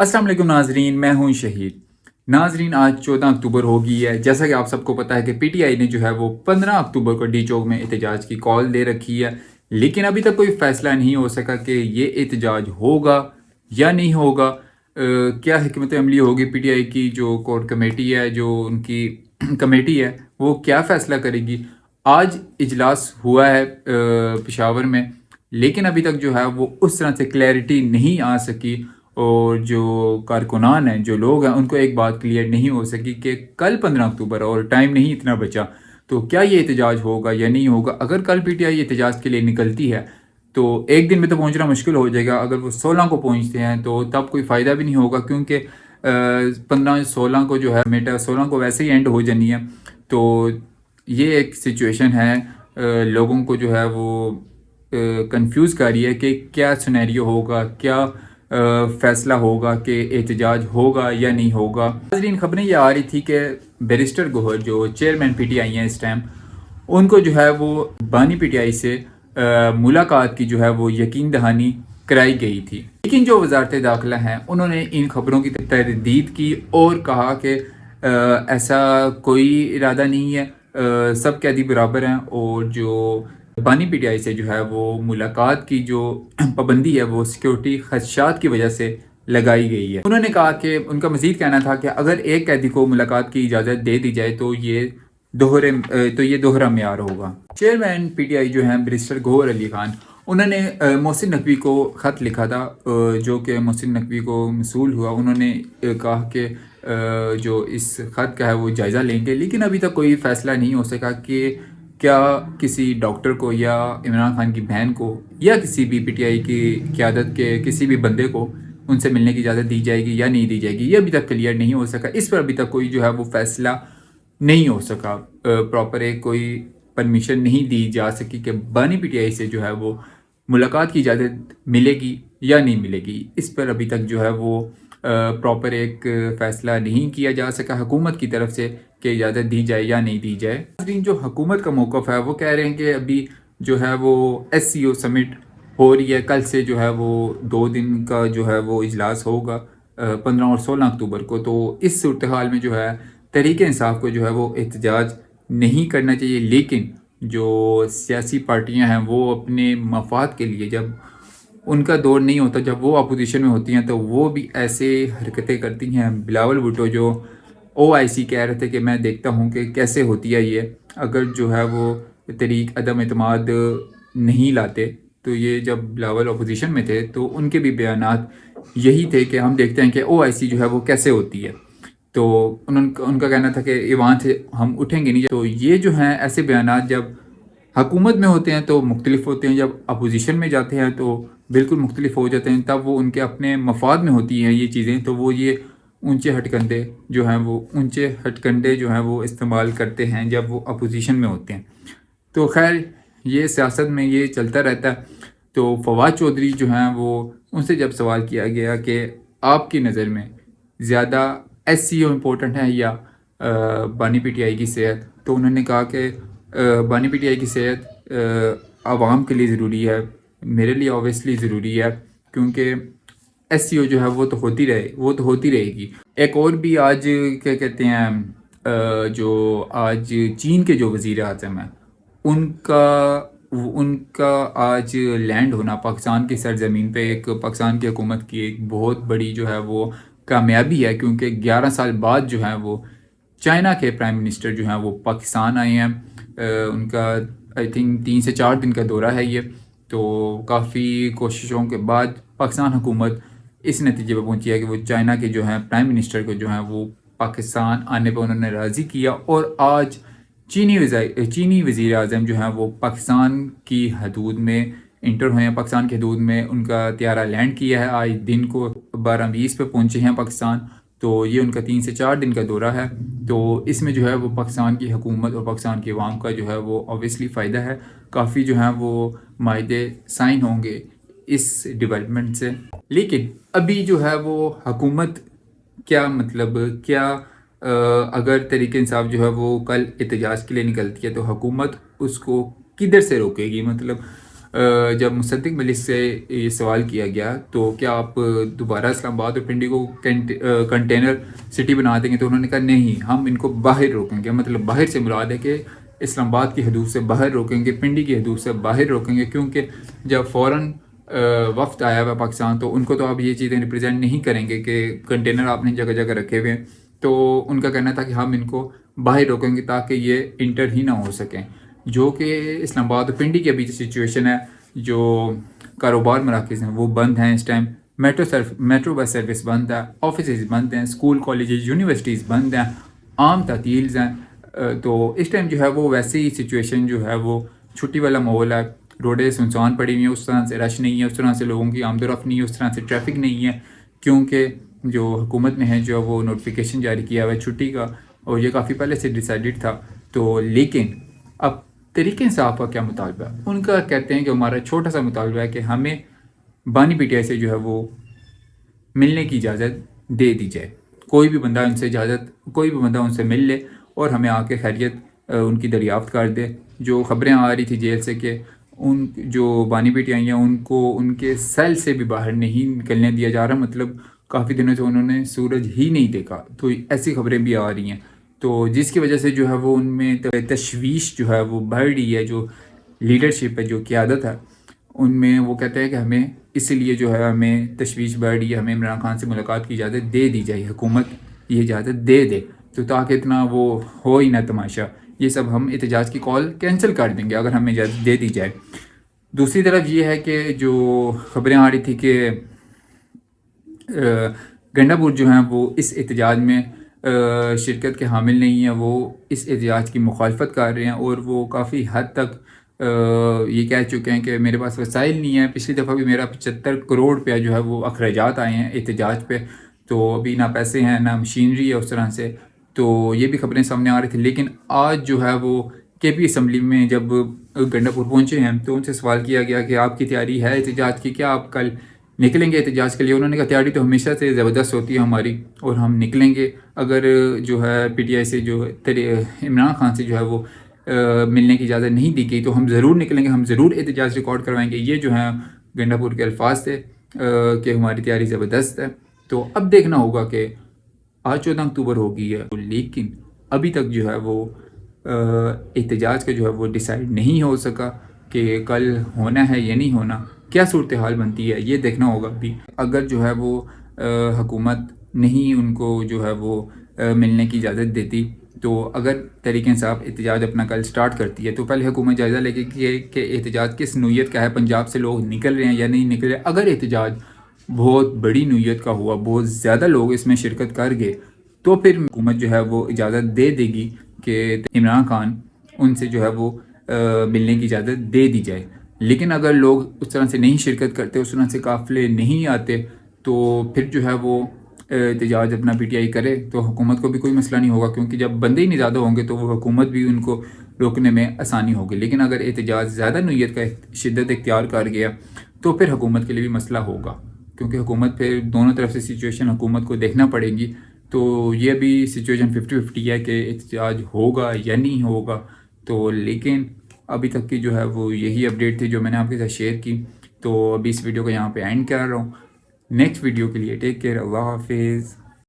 अस्सलाम वालेकुम नाजरीन, मैं हूं शहीद। नाजरीन, आज 14 अक्टूबर हो गई है। जैसा कि आप सबको पता है कि पीटीआई ने जो है वो 15 अक्टूबर को डी चौक में एहतजाज की कॉल दे रखी है, लेकिन अभी तक कोई फैसला नहीं हो सका कि ये एहतजाज होगा या नहीं होगा। क्या हिकमत अमली होगी पीटीआई की, जो कोर कमेटी है, जो उनकी कमेटी है, वो क्या फ़ैसला करेगी। आज इजलास हुआ है पेशावर में, लेकिन अभी तक जो है वो उस तरह से क्लैरिटी नहीं आ सकी, और जो कारकुनान हैं, जो लोग हैं, उनको एक बात क्लियर नहीं हो सकी कि कल 15 अक्टूबर और टाइम नहीं इतना बचा, तो क्या ये एहतजाज होगा या नहीं होगा। अगर कल पीटीआई एहतजाज के लिए निकलती है तो एक दिन में तो पहुंचना मुश्किल हो जाएगा। अगर वो 16 को पहुंचते हैं तो तब कोई फ़ायदा भी नहीं होगा, क्योंकि 15-16 को जो है मेटा 16 को वैसे ही एंड हो जानी है। तो ये एक सिचुएशन है, लोगों को जो है वो कंफ्यूज कर रही है कि क्या सिनेरियो होगा, क्या फैसला होगा कि एहतजाज होगा या नहीं होगा। नाज़रीन, खबरें ये आ रही थी कि बैरिस्टर गोहर, जो चेयरमैन पीटीआई हैं इस टाइम, उनको जो है वो बानी पीटीआई से मुलाकात की जो है वो यकीन दहानी कराई गई थी। लेकिन जो वजारत दाखिला हैं, उन्होंने इन खबरों की तरदीद की और कहा कि ऐसा कोई इरादा नहीं है, सब कैदी बराबर हैं, और जो बानी पीटीआई से जो है वो मुलाकात की जो पाबंदी है वो सिक्योरिटी खदशात की वजह से लगाई गई है। उन्होंने कहा कि उनका मजीद कहना था कि अगर एक कैदी को मुलाकात की इजाज़त दे दी जाए तो ये दोहरा म्यार होगा। चेयरमैन पीटीआई जो हैं बैरिस्टर गौहर अली खान, उन्होंने मोहसिन नकवी को ख़त लिखा था, जो कि मोहसिन नकवी को मसूल हुआ। उन्होंने कहा कि जो इस ख़त का है वो जायज़ा लेंगे, लेकिन अभी तक कोई फ़ैसला नहीं हो सका कि क्या किसी डॉक्टर को या इमरान खान की बहन को या किसी भी पीटीआई की क़यादत के किसी भी बंदे को उनसे मिलने की इजाज़त दी जाएगी या नहीं दी जाएगी। ये अभी तक क्लियर नहीं हो सका। इस पर अभी तक कोई जो है वो फ़ैसला नहीं हो सका। प्रॉपर एक कोई परमिशन नहीं दी जा सकी कि बानी पीटीआई से जो है वो मुलाकात की इजाज़त मिलेगी या नहीं मिलेगी। इस पर अभी तक जो है वो प्रॉपर एक फ़ैसला नहीं किया जा सका हुकूमत की तरफ से कि इजाज़त दी जाए या नहीं दी जाए। लेकिन जो हुकूमत का मौक़िफ़ है वो कह रहे हैं कि अभी जो है वो SCO समिट हो रही है। कल से जो है वो 2 दिन का जो है वो इजलास होगा, 15 और 16 अक्टूबर को। तो इस सूरत हाल में जो है तहरीक इंसाफ को जो है वो एहतजाज नहीं करना चाहिए, लेकिन जो सियासी पार्टियां हैं वो अपने मफाद के लिए, जब उनका दौर नहीं होता, जब वो अपोजिशन में होती हैं, तो वो भी ऐसे हरकतें करती हैं। बिलावल भुट्टो जो OIC कह रहे थे कि मैं देखता हूँ कि कैसे होती है ये, अगर जो है वो तहरीक अदम एतमाद नहीं लाते। तो ये जब बिलावल अपोजिशन में थे तो उनके भी बयानात यही थे कि हम देखते हैं कि OIC जो है वो कैसे होती है। तो उनका कहना था कि ये वहाँ से हम उठेंगे नहीं। तो ये जो हैं ऐसे बयानात जब हुकूमत में होते हैं तो मुख्तलिफ होते हैं, जब अपोजिशन में जाते हैं तो बिल्कुल मुख्तलिफ हो जाते हैं। तब वो उनके अपने मफाद में होती हैं ये चीज़ें, तो वो ये ऊंचे हटकंडे जो हैं वो इस्तेमाल करते हैं जब वो अपोजिशन में होते हैं। तो खैर, ये सियासत में ये चलता रहता है। तो फवाद चौधरी जो हैं वो, उनसे जब सवाल किया गया कि आपकी नज़र में ज़्यादा SCO इम्पोर्टेंट है या बानी पीटीआई की सेहत, तो उन्होंने कहा कि बानी पीटीआई की सेहत आवाम के लिए ज़रूरी है, मेरे लिए ऑब्वियसली ज़रूरी है, क्योंकि SCO जो है वो तो होती रहेगी। एक और भी आज क्या कहते हैं, जो आज चीन के जो वज़ीर आज़म हैं, उनका आज लैंड होना पाकिस्तान की सरजमीन पे एक पाकिस्तान की हुकूमत की एक बहुत बड़ी जो है वो कामयाबी है, क्योंकि 11 साल बाद जो है वो चाइना के प्राइम मिनिस्टर जो हैं वो पाकिस्तान आए हैं। उनका आई थिंक 3 से 4 दिन का दौरा है ये। तो काफ़ी कोशिशों के बाद पाकिस्तान हुकूमत इस नतीजे पर पहुंची है कि वो चाइना के जो हैं प्राइम मिनिस्टर को जो हैं वो पाकिस्तान आने पर उन्होंने राज़ी किया, और आज चीनी वज़ीर आज़म जो हैं वो पाकिस्तान की हदूद में इंटर हुए हैं। पाकिस्तान की हदूद में उनका त्यारा लैंड किया है। आज दिन को 12:20 पे पहुंचे हैं पाकिस्तान। तो ये उनका 3 से 4 दिन का दौरा है। तो इसमें जो है वो पाकिस्तान की हुकूमत और पाकिस्तान की अवाम का जो है वो ऑब्वियसली फ़ायदा है। काफ़ी जो है वो मायदे साइन होंगे इस डेवलपमेंट से। लेकिन अभी जो है वो हुकूमत क्या, मतलब क्या, अगर तहरीक इंसाफ जो है वो कल एहतजाज के लिए निकलती है तो हुकूमत उसको किधर से रोकेगी। मतलब جب مصدق ملک سے یہ سوال کیا گیا تو کیا آپ دوبارہ اسلام آباد اور پنڈی کو کنٹینر سٹی بنا دیں گے، تو انہوں نے کہا نہیں، ہم ان کو باہر روکیں گے. مطلب باہر سے مراد ہے کہ اسلام آباد کی حدود سے باہر روکیں گے، پنڈی کی حدود سے باہر روکیں گے، کیونکہ جب فوراً وفد آیا ہوا پاکستان تو ان کو تو آپ یہ چیزیں ریپرزینٹ نہیں کریں گے کہ کنٹینر آپ نے جگہ جگہ رکھے ہوئے ہیں. تو ان کا کہنا تھا کہ ہم ان کو باہر روکیں گے تاکہ یہ انٹر ہی نہ ہو سکیں، جو کہ اسلام آباد اور پنڈی کی ابھی سچویشن ہے. جو کاروبار مراکز ہیں وہ بند ہیں اس ٹائم، میٹرو بس سروس بند ہے، آفیسز بند ہیں، اسکول کالجز یونیورسٹیز بند ہیں، عام تعطیلز ہیں. تو اس ٹائم جو ہے وہ ویسے ہی سچویشن جو ہے وہ چھٹی والا ماحول ہے. روڈیں سنسان پڑی ہوئی ہیں، اس طرح سے رش نہیں ہے، اس طرح سے لوگوں کی آمد و رفت نہیں ہے، اس طرح سے ٹریفک نہیں ہے، کیونکہ جو حکومت نے ہے جو وہ نوٹیفیکیشن جاری کیا ہوا ہے چھٹی کا، اور یہ کافی پہلے سے ڈیسائیڈڈ تھا. تو لیکن اب طریقہ انصاف کا کیا مطالبہ ہے؟ ان کا کہتے ہیں کہ ہمارا چھوٹا سا مطالبہ ہے کہ ہمیں بانی پی ٹی آئی سے جو ہے وہ ملنے کی اجازت دے دی جائے. کوئی بھی بندہ ان سے مل لے اور ہمیں آ کے خیریت ان کی دریافت کر دے. جو خبریں آ رہی تھی جیل سے کہ ان جو بانی پی ٹی آئی ہیں ان کو ان کے سیل سے بھی باہر نہیں نکلنے دیا جا رہا، مطلب کافی دنوں سے انہوں نے سورج ہی نہیں دیکھا. تو ایسی خبریں بھی آ رہی ہیں، تو جس کی وجہ سے جو ہے وہ ان میں تشویش جو ہے وہ بڑھ رہی ہے. جو لیڈرشپ ہے، جو قیادت ہے، ان میں وہ کہتے ہیں کہ ہمیں اسی لیے جو ہے ہمیں تشویش بڑھ رہی ہے، ہمیں عمران خان سے ملاقات کی اجازت دے دی جائے، حکومت یہ اجازت دے دے، تو تاکہ اتنا وہ ہو ہی نہ تماشا. یہ سب ہم احتجاج کی کال کینسل کر دیں گے اگر ہمیں اجازت دے دی جائے. دوسری طرف یہ ہے کہ جو خبریں آ رہی تھی کہ گنڈا پور جو ہیں وہ اس احتجاج میں شرکت کے حامل نہیں ہیں، وہ اس احتجاج کی مخالفت کر رہے ہیں، اور وہ کافی حد تک یہ کہہ چکے ہیں کہ میرے پاس وسائل نہیں ہیں. پچھلی دفعہ بھی میرا 75 کروڑ روپیہ جو ہے وہ اخراجات آئے ہیں احتجاج پہ، تو ابھی نہ پیسے ہیں نہ مشینری ہے اس طرح سے. تو یہ بھی خبریں سامنے آ رہی تھی. لیکن آج جو ہے وہ کے پی اسمبلی میں جب گنڈا پور پہنچے ہیں تو ان سے سوال کیا گیا کہ آپ کی تیاری ہے احتجاج کی، کیا آپ کل نکلیں گے احتجاج کے لیے؟ انہوں نے کہا تیاری تو ہمیشہ سے زبردست ہوتی ہے ہماری، اور ہم نکلیں گے. اگر جو ہے پی ٹی آئی سے جو عمران خان سے جو ہے وہ ملنے کی اجازت نہیں دی گئی تو ہم ضرور نکلیں گے، ہم ضرور احتجاج ریکارڈ کروائیں گے. یہ جو ہیں گنڈا پور کے الفاظ تھے کہ ہماری تیاری زبردست ہے. تو اب دیکھنا ہوگا کہ آج 14 اکتوبر ہو گئی ہے، لیکن ابھی تک جو ہے وہ احتجاج کا جو ہے وہ ڈیسائیڈ نہیں ہو سکا کہ کل ہونا ہے یا نہیں ہونا. کیا صورتحال بنتی ہے یہ دیکھنا ہوگا. بھی اگر جو ہے وہ حکومت نہیں ان کو جو ہے وہ ملنے کی اجازت دیتی، تو اگر تحریک انصاف احتجاج اپنا کل سٹارٹ کرتی ہے تو پہلے حکومت جائزہ لے گی کہ احتجاج کس نوعیت کا ہے، پنجاب سے لوگ نکل رہے ہیں یا نہیں نکل رہے. اگر احتجاج بہت بڑی نوعیت کا ہوا، بہت زیادہ لوگ اس میں شرکت کر گئے، تو پھر حکومت جو ہے وہ اجازت دے دے گی کہ عمران خان ان سے جو ہے وہ ملنے کی اجازت دے دی جائے. لیکن اگر لوگ اس طرح سے نہیں شرکت کرتے، اس طرح سے قافلے نہیں آتے، تو پھر جو ہے وہ احتجاج اپنا پی ٹی آئی کرے تو حکومت کو بھی کوئی مسئلہ نہیں ہوگا، کیونکہ جب بندے ہی نہیں زیادہ ہوں گے تو وہ حکومت بھی ان کو روکنے میں آسانی ہوگی. لیکن اگر احتجاج زیادہ نوعیت کا شدت اختیار کر گیا تو پھر حکومت کے لیے بھی مسئلہ ہوگا، کیونکہ حکومت پھر دونوں طرف سے سچویشن حکومت کو دیکھنا پڑے گی. تو یہ بھی سچویشن 50-50 ہے کہ احتجاج ہوگا یا نہیں ہوگا. تو لیکن ابھی تک کی جو ہے وہ یہی اپڈیٹ تھی جو میں نے آپ کے ساتھ شیئر کی. تو ابھی اس ویڈیو کو یہاں پہ اینڈ کر رہا ہوں. نیکسٹ ویڈیو کے لیے ٹیک کیئر، اللہ حافظ.